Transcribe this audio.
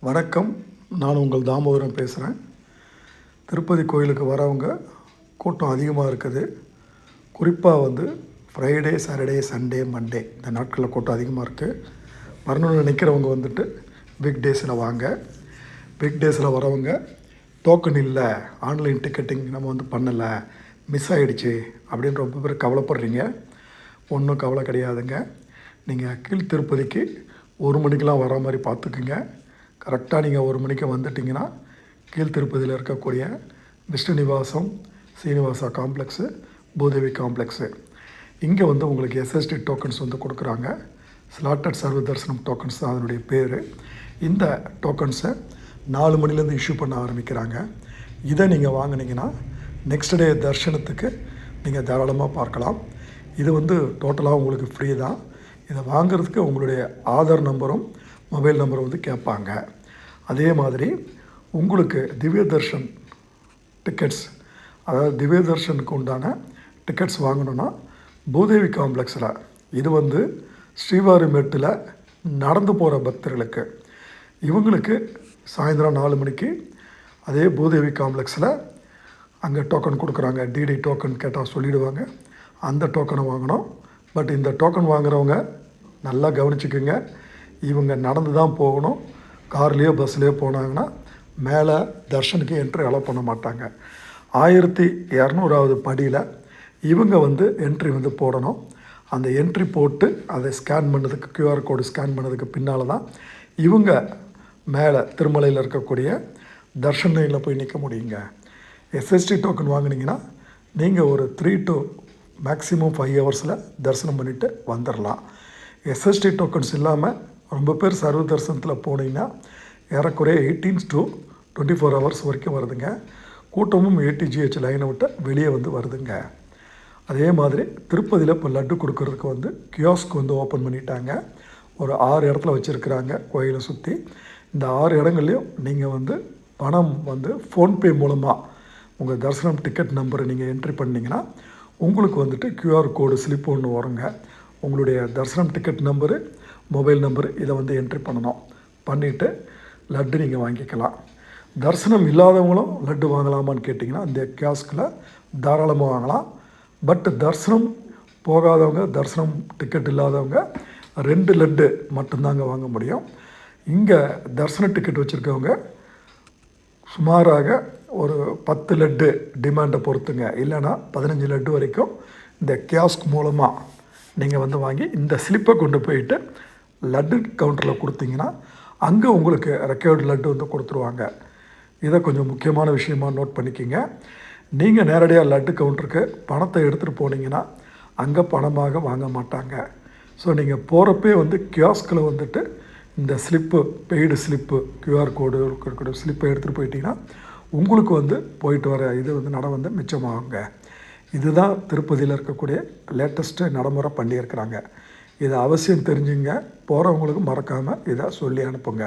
வணக்கம். நான் உங்கள் தாமோதரன் பேசுகிறேன். திருப்பதி கோயிலுக்கு வரவங்க கூட்டம் அதிகமாக இருக்குது. குறிப்பாக ஃப்ரைடே, சாட்டர்டே, சண்டே, மண்டே இந்த நாட்களில் கூட்டம் அதிகமாக இருக்குது. வரணும்னு நினைக்கிறவங்க வீக் டேஸில் வாங்க. வீக் டேஸில் வரவங்க டோக்கன் இல்லை, ஆன்லைன் டிக்கெட்டிங் நம்ம பண்ணலை, மிஸ் ஆகிடுச்சு அப்படின்னு ரொம்ப பேர் கவலைப்படுறீங்க. ஒன்றும் கவலை கிடையாதுங்க. நீங்கள் கீழ் திருப்பதிக்கு 1 மணிக்கெலாம் வர மாதிரி பார்த்துக்குங்க. கரெக்டாக நீங்கள் 1 மணிக்கு வந்துட்டிங்கன்னா கீழ் திருப்பதியில் இருக்கக்கூடிய விஷ்ணு நிவாசம், சீனிவாசா காம்ப்ளெக்ஸு, பூதேவி காம்ப்ளெக்ஸு இங்கே உங்களுக்கு எஸ்எஸ்டி டோக்கன்ஸ் கொடுக்குறாங்க. ஸ்லாட்டட் சர்வ தரிசனம் டோக்கன்ஸ் தான் அதனுடைய பேர். இந்த டோக்கன்ஸை 4 மணிலேருந்து இஷ்யூ பண்ண ஆரம்பிக்கிறாங்க. இதை நீங்கள் வாங்கினீங்கன்னா நெக்ஸ்ட் டே தரிசனத்துக்கு நீங்கள் தாராளமாக பார்க்கலாம். இது டோட்டலாக உங்களுக்கு ஃப்ரீ தான். இதை வாங்கிறதுக்கு உங்களுடைய ஆதார் நம்பரும் மொபைல் நம்பரும் கேட்பாங்க. அதே மாதிரி உங்களுக்கு திவ்ய தர்ஷன் டிக்கெட்ஸ், அதாவது திவ்ய தர்ஷனுக்கு உண்டான டிக்கெட்ஸ் வாங்கணுன்னா பூதேவி காம்ப்ளெக்ஸில், இது ஸ்ரீவாரிமேட்டில் நடந்து போகிற பக்தர்களுக்கு, இவங்களுக்கு சாயந்தரம் 4 மணிக்கு அதே பூதேவி காம்ப்ளெக்ஸில் அங்கே டோக்கன் கொடுக்குறாங்க. டிடி டோக்கன் கேட்டால் சொல்லிவிடுவாங்க. அந்த டோக்கனை வாங்கணும். பட் இந்த டோக்கன் வாங்குகிறவங்க நல்லா கவனிச்சுக்குங்க. இவங்க நடந்து தான் போகணும். கார்லேயோ பஸ்லேயோ போனாங்கன்னா மேலே தர்ஷனுக்கு என்ட்ரி அலோவ் பண்ண மாட்டாங்க. 1200வது படியில் இவங்க என்ட்ரி போடணும். அந்த என்ட்ரி போட்டு அதை ஸ்கேன் பண்ணதுக்கு, கியூஆர் கோடு ஸ்கேன் பண்ணதுக்கு பின்னால் தான் இவங்க மேலே திருமலையில் இருக்கக்கூடிய தர்ஷனில் போய் நிற்க முடியுங்க. எஸ்எஸ்டி டோக்கன் வாங்கினீங்கன்னா நீங்கள் ஒரு 3 to மேக்ஸிமம் 5 ஹவர்ஸில் தரிசனம் பண்ணிவிட்டு வந்துடலாம். எஸ்எஸ்டி டோக்கன்ஸ் இல்லாமல் ரொம்ப பேர் சர்வ தரிசனத்தில் போனீங்கன்னா ஏறக்குறைய 18 to 24 ஹவர்ஸ் வரைக்கும் வருதுங்க. கூட்டமும் ATGH லைனை விட்டு வெளியே வருதுங்க. அதே மாதிரி திருப்பதியில் இப்போ லட்டு கொடுக்கறதுக்கு கியோஸ்க் ஓப்பன் பண்ணிட்டாங்க. ஒரு 6 இடத்துல வச்சுருக்குறாங்க கோயிலை சுற்றி. இந்த 6 இடங்கள்லையும் நீங்கள் பணம் ஃபோன்பே மூலமாக உங்கள் தரிசனம் டிக்கெட் நம்பரை நீங்கள் என்ட்ரி பண்ணிங்கன்னா உங்களுக்கு கியூஆர் கோடு ஸ்லிப் ஒன்று வருங்க. உங்களுடைய தரிசனம் டிக்கெட் நம்பரு, மொபைல் நம்பரு இதை என்ட்ரி பண்ணணும். பண்ணிவிட்டு லட்டு நீங்கள் வாங்கிக்கலாம். தரிசனம் இல்லாதவங்களும் லட்டு வாங்கலாமான்னு கேட்டிங்கன்னா இந்த கியாஸ்கில் தாராளமாக வாங்கலாம். பட் தரிசனம் போகாதவங்க, தரிசனம் டிக்கெட் இல்லாதவங்க 2 லட்டு மட்டும்தாங்க வாங்க முடியும். இங்கே தரிசன டிக்கெட் வச்சுருக்கவங்க சுமாராக ஒரு 10 லட்டு டிமாண்டை பொறுத்துங்க, இல்லைன்னா 15 லட்டு வரைக்கும் இந்த கியாஸ்க் மூலமாக நீங்கள் வாங்கி இந்த ஸ்லிப்பை கொண்டு போயிட்டு லட்டு கவுண்டரில் கொடுத்தீங்கன்னா அங்கே உங்களுக்கு ரெக்கார்டு லட்டு கொடுத்துருவாங்க. இதை கொஞ்சம் முக்கியமான விஷயமாக நோட் பண்ணிக்கிங்க. நீங்கள் நேரடியாக லட்டு கவுண்டருக்கு பணத்தை எடுத்துகிட்டு போனீங்கன்னா அங்கே பணமாக வாங்க மாட்டாங்க. ஸோ நீங்கள் போகிறப்பே கியாஸ்கில் இந்த slip, paid slip, QR code இருக்கிற ஸ்லிப்பை எடுத்துகிட்டு போயிட்டீங்கன்னா உங்களுக்கு போயிட்டு வர இது நட மிச்சமாகுங்க. இதுதான் திருப்பதியில் இருக்கக்கூடிய லேட்டஸ்ட்டு நடைமுறை பண்ணியிருக்கிறாங்க. இதை அவசியம் தெரிஞ்சுங்க. போகிறவங்களுக்கு மறக்காமல் இதை சொல்லி அனுப்புங்க.